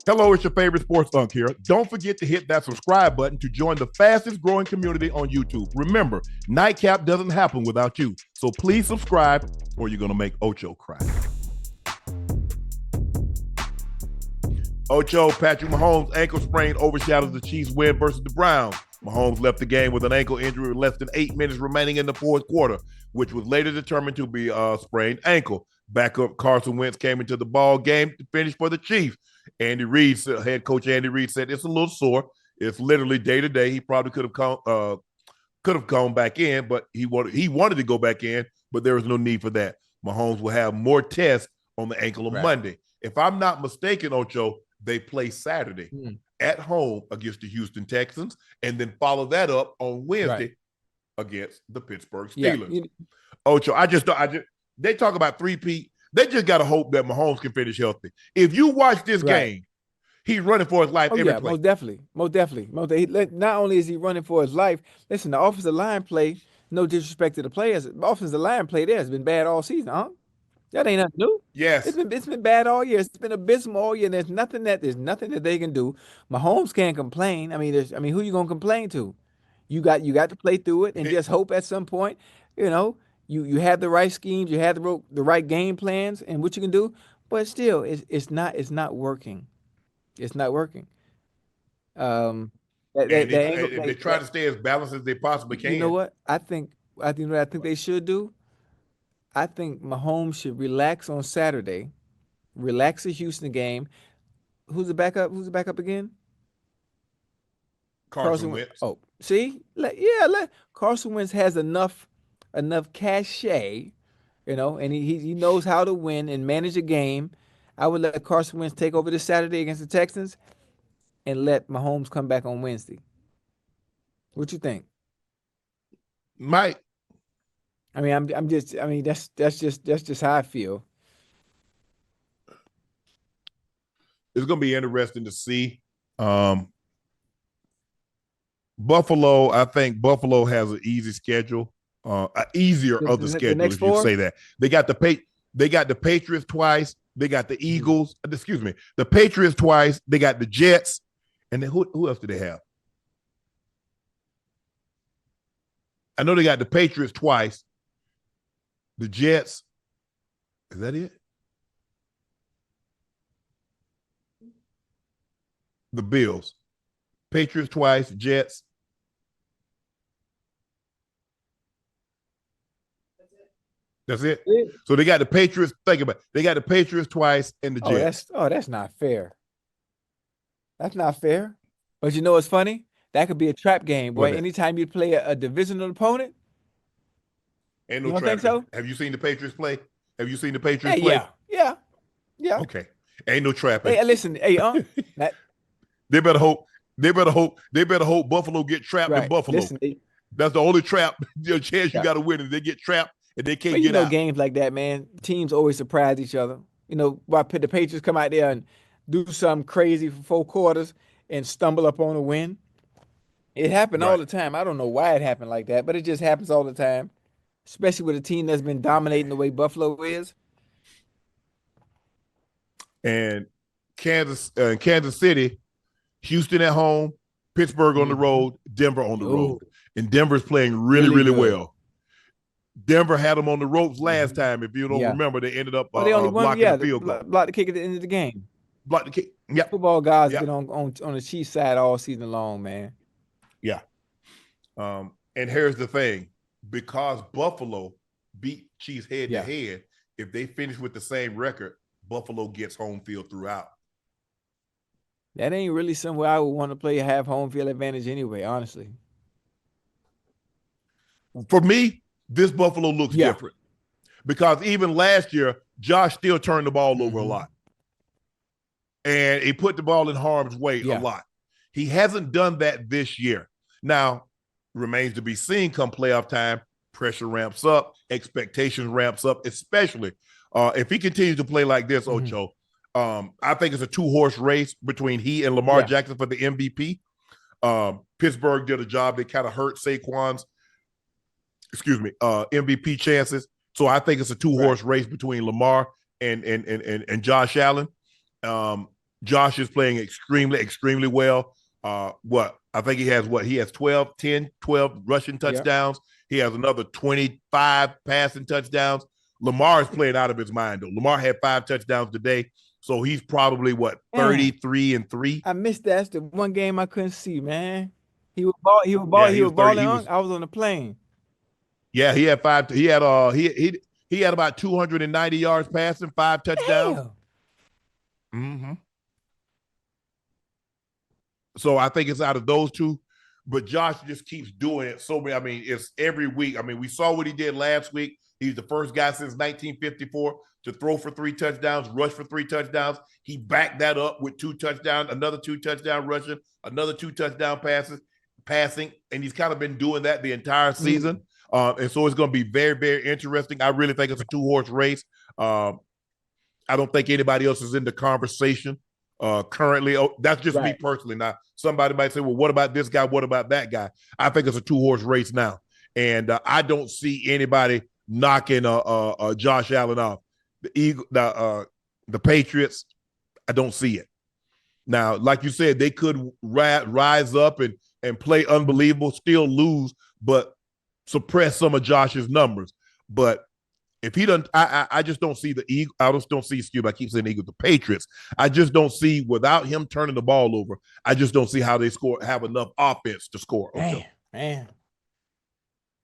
Hello, it's your favorite sports Unc here. Don't forget to hit that subscribe button to join the fastest growing community on YouTube. Remember, Nightcap doesn't happen without you. So please subscribe or you're going to make Ocho cry. Ocho, Patrick Mahomes' ankle sprain overshadows the Chiefs' win versus the Browns. Mahomes left the game with an ankle injury with less than 8 minutes remaining in the fourth quarter, which was later determined to be a sprained ankle. Backup Carson Wentz came into the ball game to finish for the Chiefs. Andy Reid, head coach Andy Reid, said it's a little sore. It's literally day to day. He probably could have gone back in, but he wanted to go back in, but there was no need for that. Mahomes will have more tests on the ankle on Monday. If I'm not mistaken, Ocho, they play Saturday at home against the Houston Texans, and then follow that up on Wednesday against the Pittsburgh Steelers. Yeah. Ocho, they talk about three-peat. They just got to hope that Mahomes can finish healthy. If you watch this game, he's running for his life every play. Most definitely. Not only is he running for his life, listen, the offensive line play, no disrespect to the players, the offensive line play there has been bad all season, huh? That ain't nothing new. Yes. It's been bad all year. It's been abysmal all year. And there's nothing that they can do. Mahomes can't complain. I mean, who you gonna complain to? You got to play through it and just hope at some point, you have the right schemes, you have the right game plans, and what you can do. But still, it's not working. It's not working. They try to stay as balanced as they possibly can. You know what? I think they should do. I think Mahomes should relax on Saturday, relax the Houston game. Who's the backup? Who's the backup again? Carson Wentz. Oh, see, Carson Wentz has enough cachet, and he knows how to win and manage a game. I would let Carson Wentz take over this Saturday against the Texans, and let Mahomes come back on Wednesday. What you think? Mike. I mean, that's just how I feel. It's going to be interesting to see. Buffalo, I think Buffalo has an easy schedule, easier of the schedule, if you say that. They got the Patriots twice. They got the Eagles. The Patriots twice. They got the Jets, and then who else do they have? I know they got the Patriots twice. The Jets, is that it? The Bills, Patriots twice, Jets. That's it. So they got the Patriots. Think about it. They got the Patriots twice and the Jets. That's not fair. That's not fair. But you know what's funny? That could be a trap game, boy. Anytime you play a divisional opponent. Ain't no trap. Think so? Have you seen the Patriots play? Have you seen the Patriots play? Yeah. Okay. Ain't no trapping. Hey, listen, they better hope Buffalo get trapped in Buffalo. Listen, that's the only trap chance you got to win, is they get trapped and they can't get out. Games like that, man, teams always surprise each other. Why the Patriots come out there and do something crazy for 4 quarters and stumble up on a win. It happened all the time. I don't know why it happened like that, but it just happens all the time. Especially with a team that's been dominating the way Buffalo is. And Kansas City, Houston at home, Pittsburgh on the road, Denver on the road. And Denver's playing really well. Denver had them on the ropes last time. If you don't remember, they ended up they only blocking the field goal. Blocked the kick at the end of the game. Blocked the kick. Yeah. Football guys been on the Chiefs side all season long, man. Yeah. And here's the thing. Because Buffalo beat Chiefs head to head, if they finish with the same record, Buffalo gets home field throughout. That ain't really somewhere I would want to play have home field advantage anyway, honestly. For me, this Buffalo looks different. Because even last year, Josh still turned the ball over a lot. And he put the ball in harm's way a lot. He hasn't done that this year. Now, remains to be seen come playoff time. Pressure ramps up, expectations ramps up, especially if he continues to play like this, Ocho. I think it's a 2-horse race between he and Lamar Jackson for the MVP. Pittsburgh did a job that kind of hurt Saquon's, MVP chances. So I think it's a 2-horse race between Lamar and Josh Allen. Josh is playing extremely, extremely well. What I think he has what he has 12, 10, 12 rushing Yep. touchdowns. He has another 25 passing touchdowns. Lamar is playing out of his mind though. Lamar had 5 touchdowns today, so he's probably what Man, 33-3. I missed that. That's the one game I couldn't see, man. Yeah, He he was was 30. balling He on. was I was on the plane. yeah. He had five. He had about 290 yards passing, 5 touchdowns. Damn. Mm-hmm. So I think it's out of those two. But Josh just keeps doing it. So I mean, it's every week. I mean, we saw what he did last week. He's the first guy since 1954 to throw for 3 touchdowns, rush for 3 touchdowns. He backed that up with 2 touchdowns, another 2 touchdown rushing, another 2 touchdown passing, and he's kind of been doing that the entire Mm, season. And so it's going to be very, very interesting. I really think it's a 2 horse race. Um, I don't think anybody else is in the conversation currently. Oh, that's just me right. personally. Now, somebody might say, well, what about this guy? What about that guy? I think it's a 2 horse race now. And I don't see anybody knocking Josh Allen off. The Patriots, I don't see it. Now, like you said, they could rise up and play unbelievable, still lose, but suppress some of Josh's numbers. But if he doesn't, I just don't see the Eagle. I just don't see Scube. I keep saying Eagles, the Patriots. I just don't see without him turning the ball over. I just don't see how they have enough offense to score. Man, Ocho. man.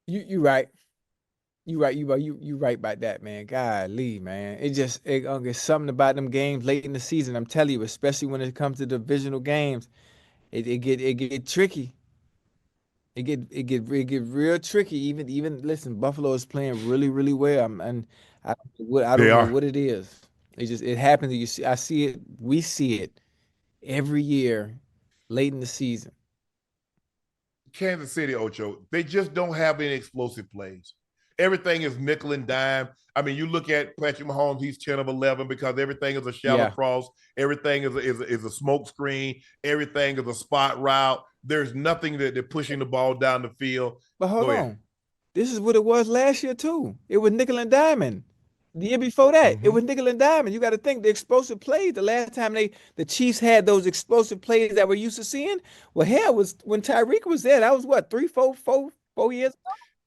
You right. You right about that, man. Golly, man. It's something about them games late in the season. I'm telling you, especially when it comes to divisional games, it get tricky. It get real tricky. Even listen, Buffalo is playing really really well. And I They don't know are. what it is. It happens. You see, I see it. We see it every year, late in the season. Kansas City, Ocho, they just don't have any explosive plays. Everything is nickel and dime. I mean, you look at Patrick Mahomes, he's 10 of 11 because everything is a shallow Yeah, cross. Everything is a smoke screen. Everything is a spot route. There's nothing that they're pushing the ball down the field. but hold Go ahead. on. This is what it was last year too. It was nickel and diamond. The year before that, it Mm-hmm. was nickel and diamond. You got to think the explosive plays. The last time the Chiefs had those explosive plays that we're used to seeing, well, hell was when Tyreek was there. That was what 3, 4 years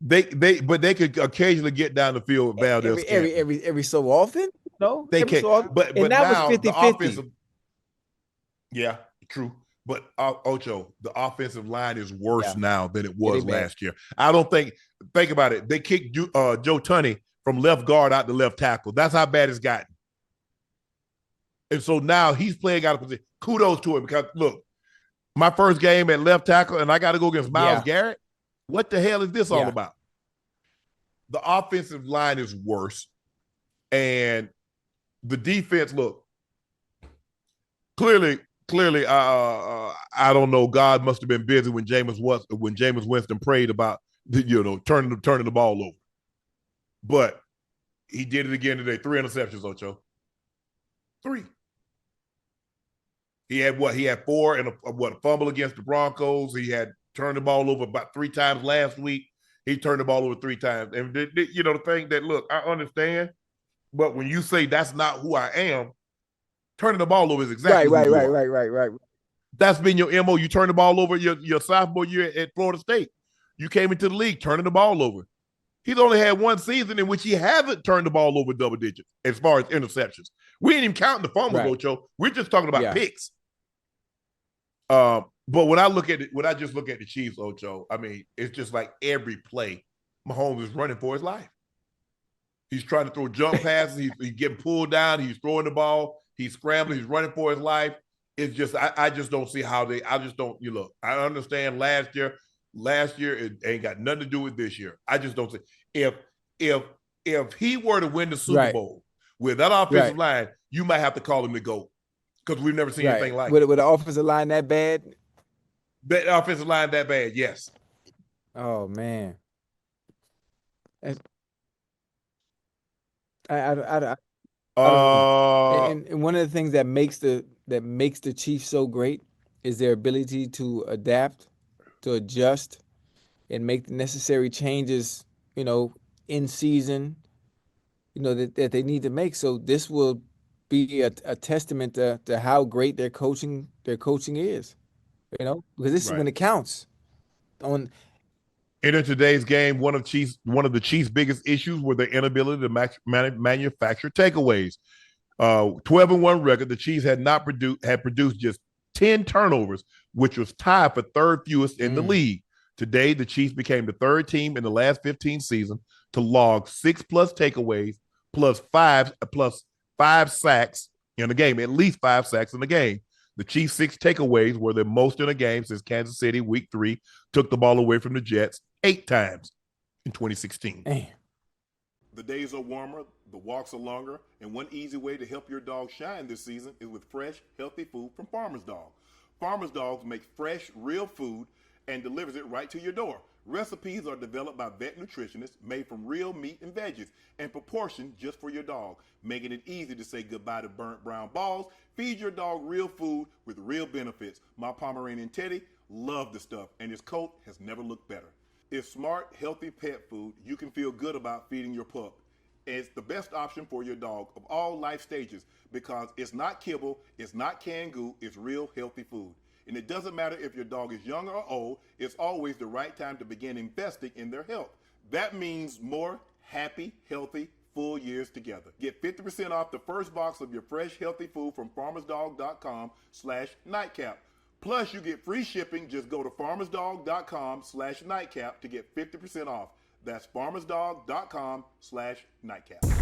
But they could occasionally get down the field with Valdez Scantling. every so often. No, They every can, so often, and but that was now the 50-50. offensive, yeah, true. But Ocho, the offensive line is worse Yeah, now than it yeah, they was bad. last year. I don't think. Think about it. They kicked Joe Tunney from left guard out to left tackle. That's how bad it's gotten. And so now he's playing out of position. Kudos to him because look, my first game at left tackle, and I got to go against Miles Yeah, Garrett. What the hell is this all yeah. about? The offensive line is worse, and the defense. Look, clearly, I don't know. God must have been busy when Jameis Winston prayed about turning the ball over. But he did it again today. 3 interceptions, Ocho. Three. He had what? He had four and a fumble against the Broncos. He had turned the ball over about 3 times last week. He turned the ball over 3 times. And the thing that look, I understand, but when you say that's not who I am, turning the ball over is Right, exactly who right, you right, are. right, right, right. That's been your MO. You turned the ball over your sophomore year at Florida State. You came into the league turning the ball over. He's only had one season in which he hasn't turned the ball over double digits as far as interceptions. We ain't even counting the fumbles, Right. Ocho. We're just talking about Yeah. picks. But when I just look at the Chiefs, Ocho, I mean, it's just like every play, Mahomes is running for his life. He's trying to throw jump passes. He's getting pulled down. He's throwing the ball. He's scrambling. He's running for his life. It's just I just don't see how they. I just don't. You look. I understand last year. Last year it ain't got nothing to do with this year. I just don't see if if if he were to win the Super Right. Bowl with that offensive Right. line, you might have to call him the GOAT because we've never seen Right. anything like it. With the offensive line that bad? That offensive line that bad, yes. Oh man. That's- I don't know. Uh, And one of the things that makes the Chiefs so great is their ability to adapt, to adjust, and make the necessary changes, you know, in season, that they need to make. So this will be a testament to how great their coaching is. Because this is Right. when it counts. On And in today's game, one of the Chiefs' biggest issues were their inability to manufacture takeaways. 12-1 record, the Chiefs had produced just 10 turnovers, which was tied for third fewest in the mm, league. Today, the Chiefs became the third team in the last 15 seasons to log 6+ takeaways plus five sacks in the game, at least 5 sacks in the game. The Chiefs' 6 takeaways were the most in a game since Kansas City Week 3 took the ball away from the Jets 8 times in 2016. damn. The days are warmer, the walks are longer, and one easy way to help your dog shine this season is with fresh, healthy food from Farmer's Dog. Farmer's Dogs make fresh, real food and delivers it right to your door. Recipes are developed by vet nutritionists, made from real meat and veggies, and proportioned just for your dog, making it easy to say goodbye to burnt brown balls. Feed your dog real food with real benefits. My Pomeranian Teddy loved the stuff, and his coat has never looked better. It's smart, healthy pet food you can feel good about feeding your pup. And it's the best option for your dog of all life stages because it's not kibble, it's not canned goo, it's real healthy food. And it doesn't matter if your dog is young or old, it's always the right time to begin investing in their health. That means more happy, healthy, full years together. Get 50% off the first box of your fresh, healthy food from farmersdog.com/nightcap. Plus, you get free shipping. Just go to farmersdog.com/nightcap to get 50% off. That's farmersdog.com/nightcap.